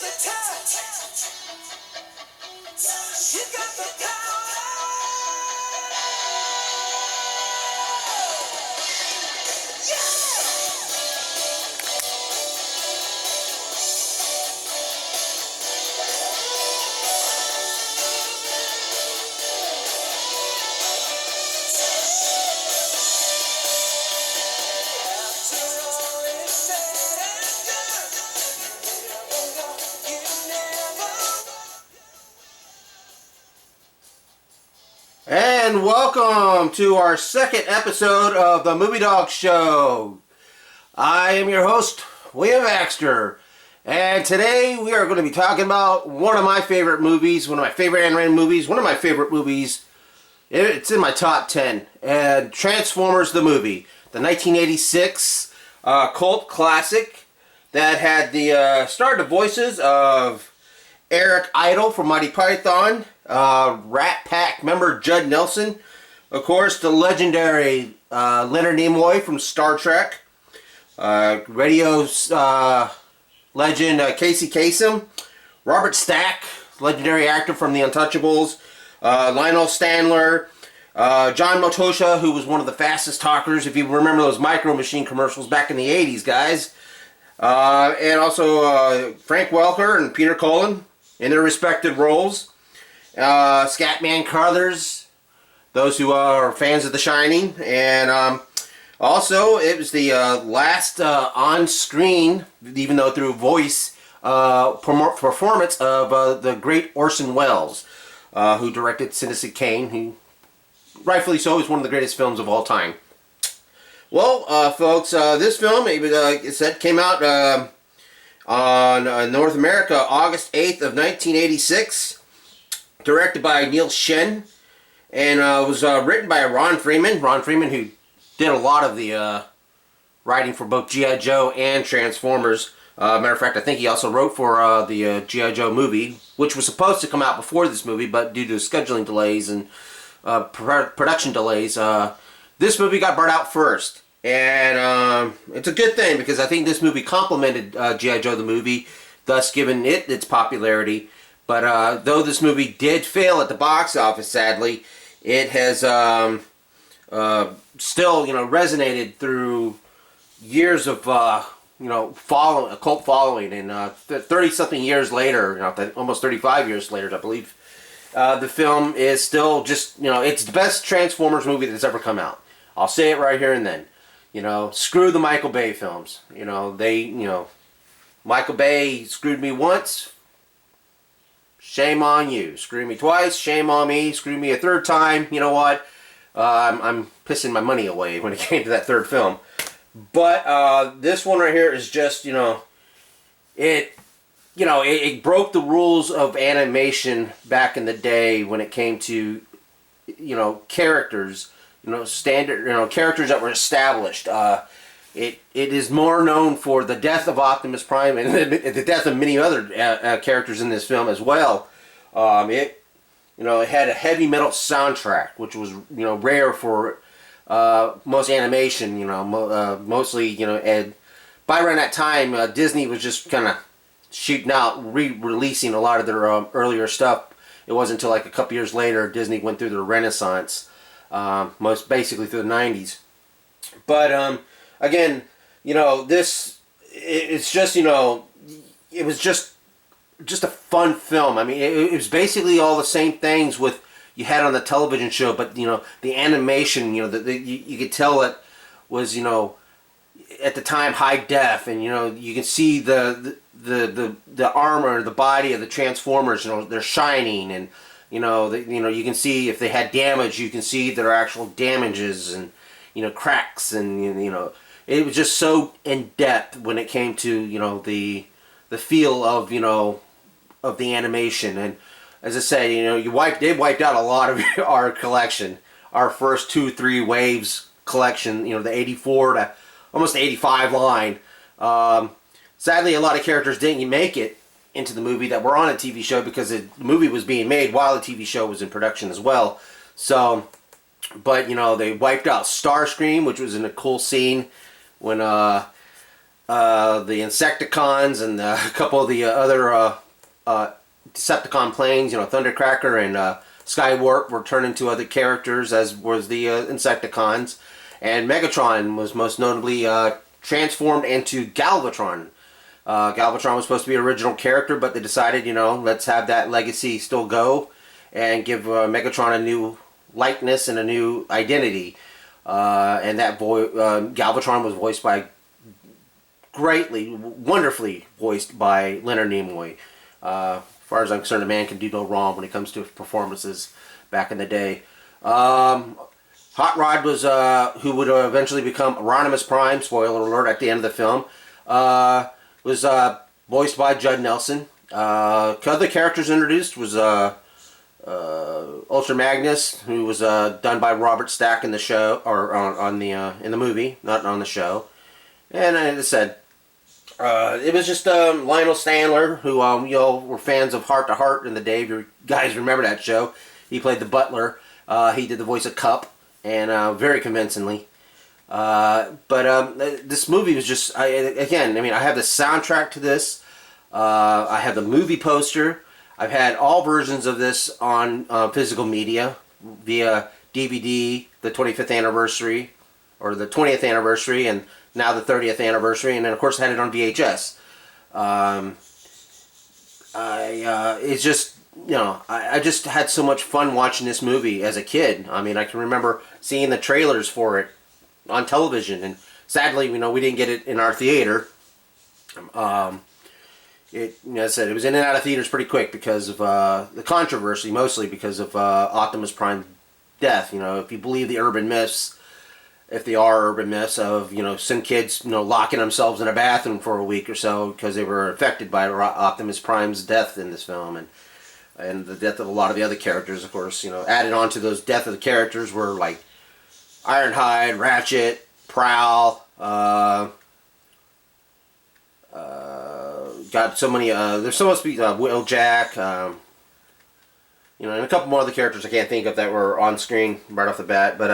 the touch. You got the power. And welcome to our second episode of the Movie Dawgs Show. I am your host, William Baxter, and today we are going to be talking about one of my favorite movies, one of my favorite animated movies, one of my favorite movies. It's in my top 10, and Transformers the movie, the 1986 cult classic that had the starred the voices of Eric Idle from Monty Python, Rat Pack member Judd Nelson, of course the legendary Leonard Nimoy from Star Trek, radio legend Casey Kasem, Robert Stack, legendary actor from The Untouchables, Lionel Stanler, John Motosha, who was one of the fastest talkers, if you remember those Micro Machine commercials back in the 80s, guys, and also Frank Welker and Peter Cullen in their respective roles. Scatman Crothers, those who are fans of The Shining, and also it was the last on-screen, even though through voice, performance of the great Orson Welles, who directed Citizen Kane, who rightfully so is one of the greatest films of all time. Well, folks, this film, it said, came out on North America August 8th of 1986. Directed by Neil Shen, and was written by Ron Freeman. Ron Freeman, who did a lot of the writing for both G.I. Joe and Transformers. Matter of fact, I think he also wrote for the G.I. Joe movie, which was supposed to come out before this movie, but due to scheduling delays and production delays, this movie got brought out first. And it's a good thing, because I think this movie complemented G.I. Joe the movie, thus giving it its popularity. But though this movie did fail at the box office, sadly, it has still, resonated through years of, a cult following. And 30-something years later, almost 35 years later, I believe, the film is still just, it's the best Transformers movie that's ever come out. I'll say it right here and then. Screw the Michael Bay films. Michael Bay screwed me once. Shame on you. Screw me twice. Shame on me. Screw me a third time. You know what? I'm pissing my money away when it came to that third film. But this one right here is just, it broke the rules of animation back in the day when it came to, characters, standard, characters that were established. It is more known for the death of Optimus Prime and the death of many other characters in this film as well. It had a heavy metal soundtrack, which was rare for most animation. Mostly and by around that time, Disney was just kind of shooting out, re-releasing a lot of their earlier stuff. It wasn't until like a couple years later Disney went through their renaissance, most basically through the 90s. But again, it's just, it was just a fun film. I mean, it was basically all the same things with you had on the television show, but the animation, you could tell it was, at the time high def, and you can see the armor, the body of the Transformers, they're shining, and you can see if they had damage, you can see their actual damages and cracks, and it was just so in depth when it came to the feel of of the animation. And as I say, they wiped out a lot of our collection, our first 2-3 waves collection, the 84 to almost the 85 line. Sadly, a lot of characters didn't make it into the movie that were on a TV show, because the movie was being made while the TV show was in production as well. So, but they wiped out Starscream, which was in a cool scene when the Insecticons and a couple of the other Decepticon planes, Thundercracker and Skywarp were turned into other characters, as was the Insecticons. And Megatron was most notably transformed into Galvatron. Galvatron was supposed to be an original character, but they decided, let's have that legacy still go and give Megatron a new likeness and a new identity. And that Galvatron was voiced by, wonderfully voiced by Leonard Nimoy. As far as I'm concerned, a man can do no wrong when it comes to performances back in the day. Hot Rod was, who would eventually become Optimus Prime, spoiler alert, at the end of the film, was voiced by Judd Nelson. Other characters introduced was Ultra Magnus, who was done by Robert Stack in the show, or on the in the movie, not on the show. And as I said, it was just Lionel Standler, who were fans of Heart to Heart in the day. If you guys remember that show, he played the butler. He did the voice of Cup, and very convincingly. But this movie was just, I have the soundtrack to this. I have the movie poster. I've had all versions of this on physical media via DVD, the 25th anniversary, or the 20th anniversary, and now the 30th anniversary, and then of course I had it on VHS. It's just, I just had so much fun watching this movie as a kid. I mean, I can remember seeing the trailers for it on television, and sadly, we didn't get it in our theater. As I said, it was in and out of theaters pretty quick because of the controversy, mostly because of Optimus Prime's death. If you believe the urban myths, if they are urban myths of, some kids, locking themselves in a bathroom for a week or so because they were affected by Optimus Prime's death in this film, and the death of a lot of the other characters, of course, added on to those death of the characters were like Ironhide, Ratchet, Prowl, got so many, there's supposed to be Wheeljack, and a couple more other characters I can't think of that were on screen right off the bat, but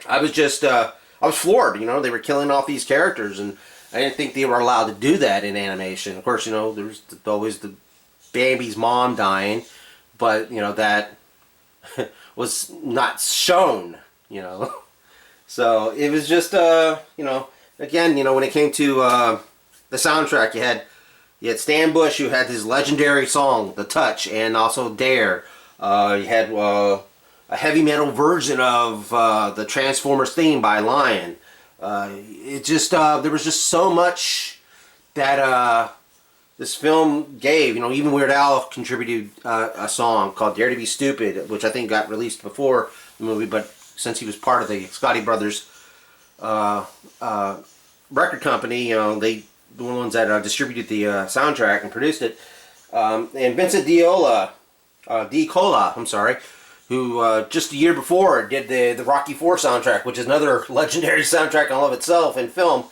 I was just, I was floored, they were killing off these characters, and I didn't think they were allowed to do that in animation. Of course, there's always the Bambi's mom dying, but, that was not shown, So, it was just, again, when it came to the soundtrack, you had Stan Bush, who had his legendary song, The Touch, and also Dare. You had a heavy metal version of the Transformers theme by Lion. It just, there was just so much that this film gave. Even Weird Al contributed a song called Dare to Be Stupid, which I think got released before the movie, but since he was part of the Scotty Brothers record company, they the ones that distributed the soundtrack and produced it. And Vincent D'Cola, who just a year before did the Rocky IV soundtrack, which is another legendary soundtrack in all of itself in film.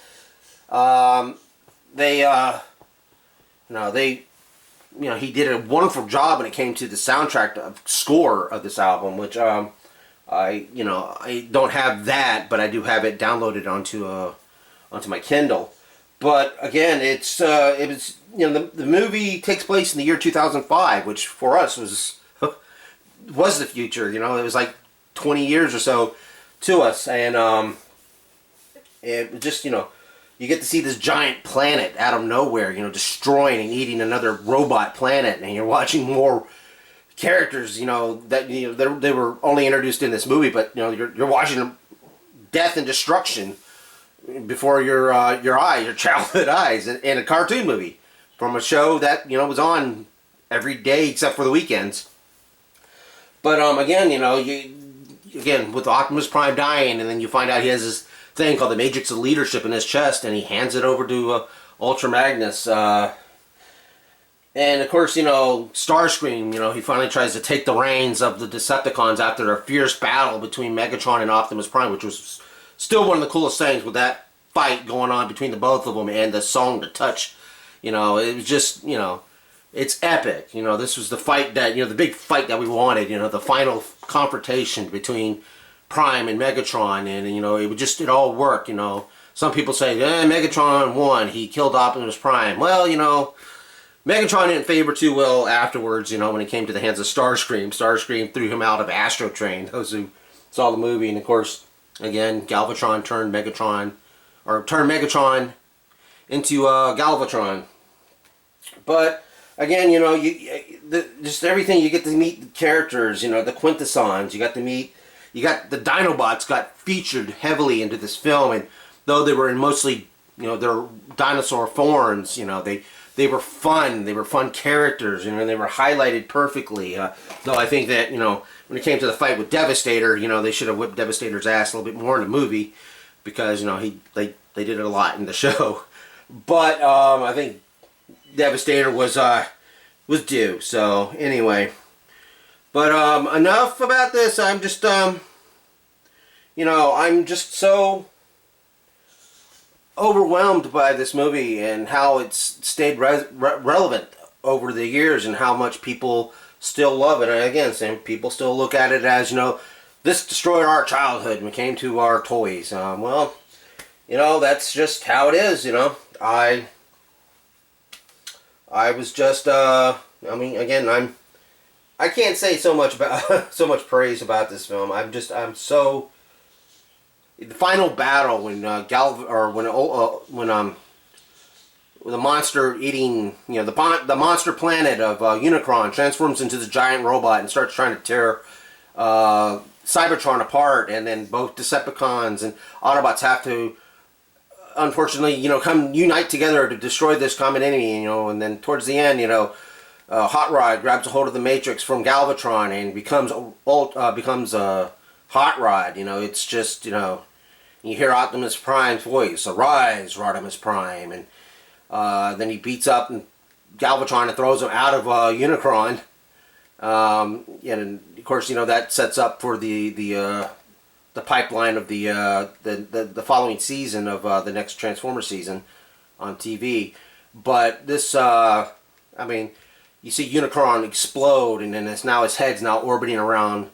He did a wonderful job when it came to the soundtrack score of this album, which I don't have that, but I do have it downloaded onto my Kindle. But again, it was the movie takes place in the year 2005, which for us was the future. It was like 20 years or so to us, and it just you get to see this giant planet out of nowhere, destroying and eating another robot planet, and you're watching more characters, that they were only introduced in this movie, but you're watching death and destruction before your childhood eyes, in a cartoon movie from a show that was on every day except for the weekends. But again, with Optimus Prime dying, and then you find out he has this thing called the Matrix of Leadership in his chest, and he hands it over to Ultra Magnus. And of course, Starscream, he finally tries to take the reins of the Decepticons after a fierce battle between Megatron and Optimus Prime, which was still one of the coolest things with that fight going on between the both of them, and the song The Touch. It was just, it's epic. This was the fight that, the big fight that we wanted, the final confrontation between Prime and Megatron, and, it all worked, some people say, Megatron won. He killed Optimus Prime. Well, Megatron didn't favor too well afterwards, when it came to the hands of Starscream. Starscream threw him out of Astro Train, those who saw the movie. And of course, again, Galvatron turned Megatron into Galvatron. But again, just everything, you get to meet the characters, the Quintessons. You got the Dinobots got featured heavily into this film, and though they were in mostly, their dinosaur forms, they were fun. They were fun characters, and they were highlighted perfectly. Though I think that, when it came to the fight with Devastator, they should have whipped Devastator's ass a little bit more in the movie, because, they did it a lot in the show. But I think Devastator was due. So anyway, but enough about this. I'm just I'm just so overwhelmed by this movie and how it's stayed relevant over the years, and how much people still love it. And again, some people still look at it as, this destroyed our childhood when it came to our toys. Well, that's just how it is. I was just again, I can't say so much about so much praise about this film. I'm so, the final battle when the monster eating, the monster planet of Unicron transforms into the giant robot and starts trying to tear Cybertron apart, and then both Decepticons and Autobots have to, unfortunately, come unite together to destroy this common enemy, and then towards the end, Hot Rod grabs a hold of the Matrix from Galvatron and becomes Hot Rod. It's just, you hear Optimus Prime's voice, "Arise, Rodimus Prime," and then he beats up Galvatron and throws him out of Unicron. And of course, that sets up for the pipeline of the following season of the next Transformers season on TV. But this, you see Unicron explode, and then his head's now orbiting around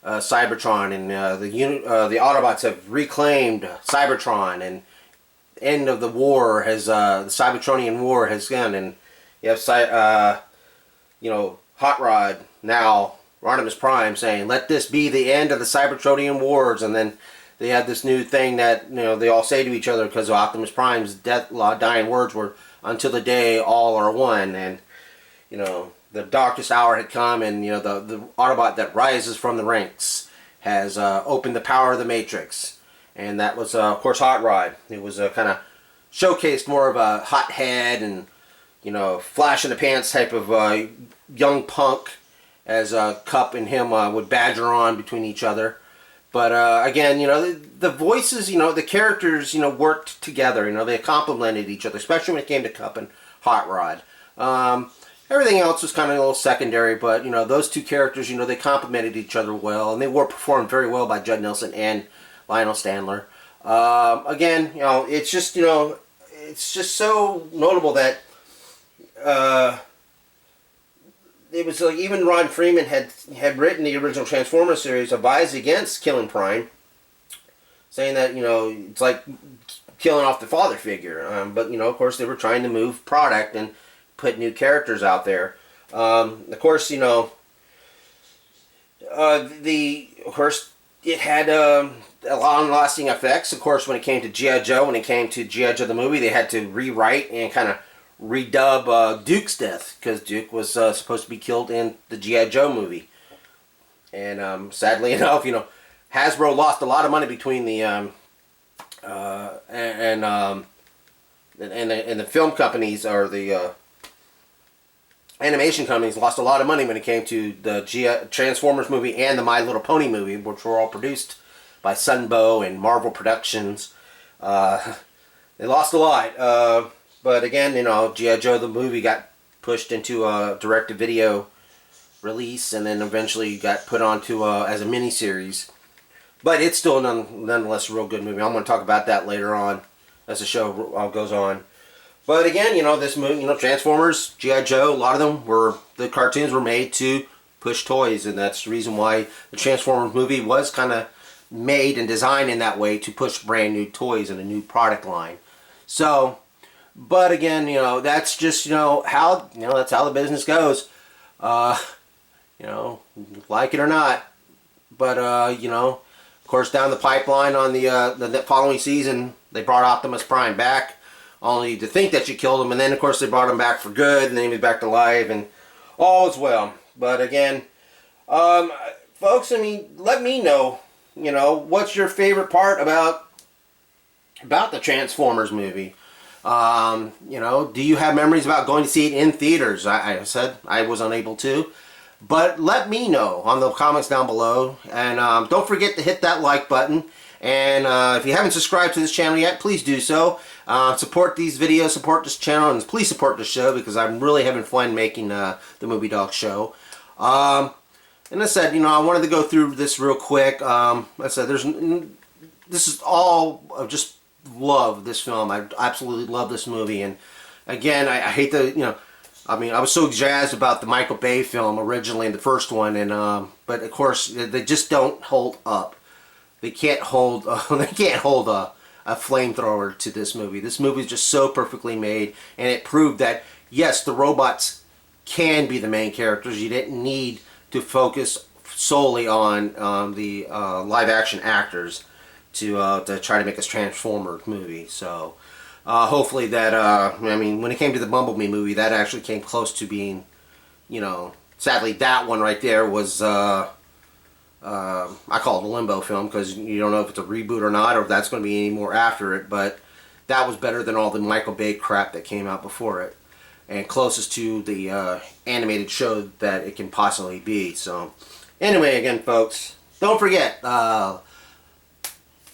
Cybertron, and the Autobots have reclaimed Cybertron, and end of the war has the Cybertronian War has gone, and you have Hot Rod now, Rodimus Prime, saying, "Let this be the end of the Cybertronian Wars," and then they have this new thing that they all say to each other because of Optimus Prime's dying words were, "Until the day all are one," and the darkest hour had come, and the Autobot that rises from the ranks has opened the power of the Matrix, and that was of course Hot Rod. It was kind of showcased more of a hot head and flash in the pants type of young punk, as Cup and him would badger on between each other. But again, the voices, the characters, worked together. They complemented each other, especially when it came to Cup and Hot Rod. Everything else was kind of a little secondary, but those two characters, they complemented each other well, and they were performed very well by Judd Nelson and Lionel Standler. Again, it's just so notable that it was like even Ron Freeman had written the original Transformers series, advised against killing Prime, saying that it's like killing off the father figure. But of course, they were trying to move product and put new characters out there. Of course, it had long-lasting effects. Of course, when it came to G.I. Joe, the movie, they had to rewrite and kind of redub Duke's death, because Duke was supposed to be killed in the G.I. Joe movie. And sadly enough, Hasbro lost a lot of money between the the film companies, or the animation companies lost a lot of money when it came to the Transformers movie and the My Little Pony movie, which were all produced by Sunbow and Marvel Productions. They lost a lot. But again, G.I. Joe the movie got pushed into a direct-to-video release, and then eventually got put onto as a miniseries. But it's still nonetheless a real good movie. I'm going to talk about that later on as the show goes on. But again, this movie, Transformers, G.I. Joe, a lot of them the cartoons were made to push toys, and that's the reason why the Transformers movie was kind of made and designed in that way to push brand new toys and a new product line. So, but again, that's just, how, that's how the business goes. Like it or not. But, of course, down the pipeline on the following season, they brought Optimus Prime back, only to think that you killed him, and then, of course, they brought him back for good, and then he was back to life, and all is well. But, again, folks, let me know, what's your favorite part about the Transformers movie? Do you have memories about going to see it in theaters? I said I was unable to. But let me know on the comments down below. And don't forget to hit that like button. And if you haven't subscribed to this channel yet, please do so. Support these videos, support this channel, and please support this show because I'm really having fun making the Movie Dawgs show. And I said, I wanted to go through this real quick. I said, this is all of just love this film. I absolutely love this movie. And again, I hate to, I was so jazzed about the Michael Bay film originally, the first one, and but of course they just don't hold up. They can't hold. They can't hold a flamethrower to this movie. This movie is just so perfectly made, and it proved that yes, the robots can be the main characters. You didn't need to focus solely on the live-action actors to try to make this Transformer movie. So. Hopefully that, when it came to the Bumblebee movie, that actually came close to being, sadly that one right there was, I call it a limbo film because you don't know if it's a reboot or not or if that's going to be any more after it, but that was better than all the Michael Bay crap that came out before it and closest to the animated show that it can possibly be. So anyway, again folks, don't forget,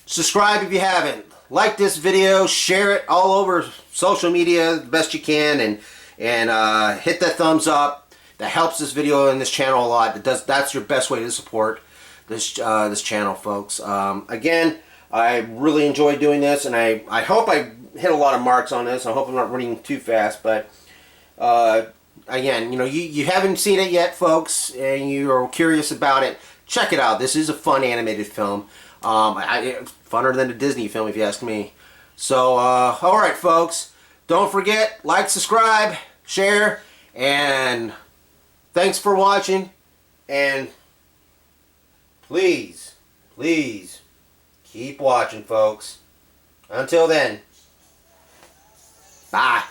subscribe if you haven't. Like this video, share it all over social media the best you can, and hit that thumbs up. That helps this video and this channel a lot. That's your best way to support this channel, folks. Again, I really enjoy doing this, and I hope I hit a lot of marks on this. I hope I'm not running too fast, but again, you haven't seen it yet, folks, and you're curious about it. Check it out. This is a fun animated film. Funner than a Disney film, if you ask me. So, alright folks, don't forget, like, subscribe, share, and thanks for watching, and please, please, keep watching folks. Until then, bye.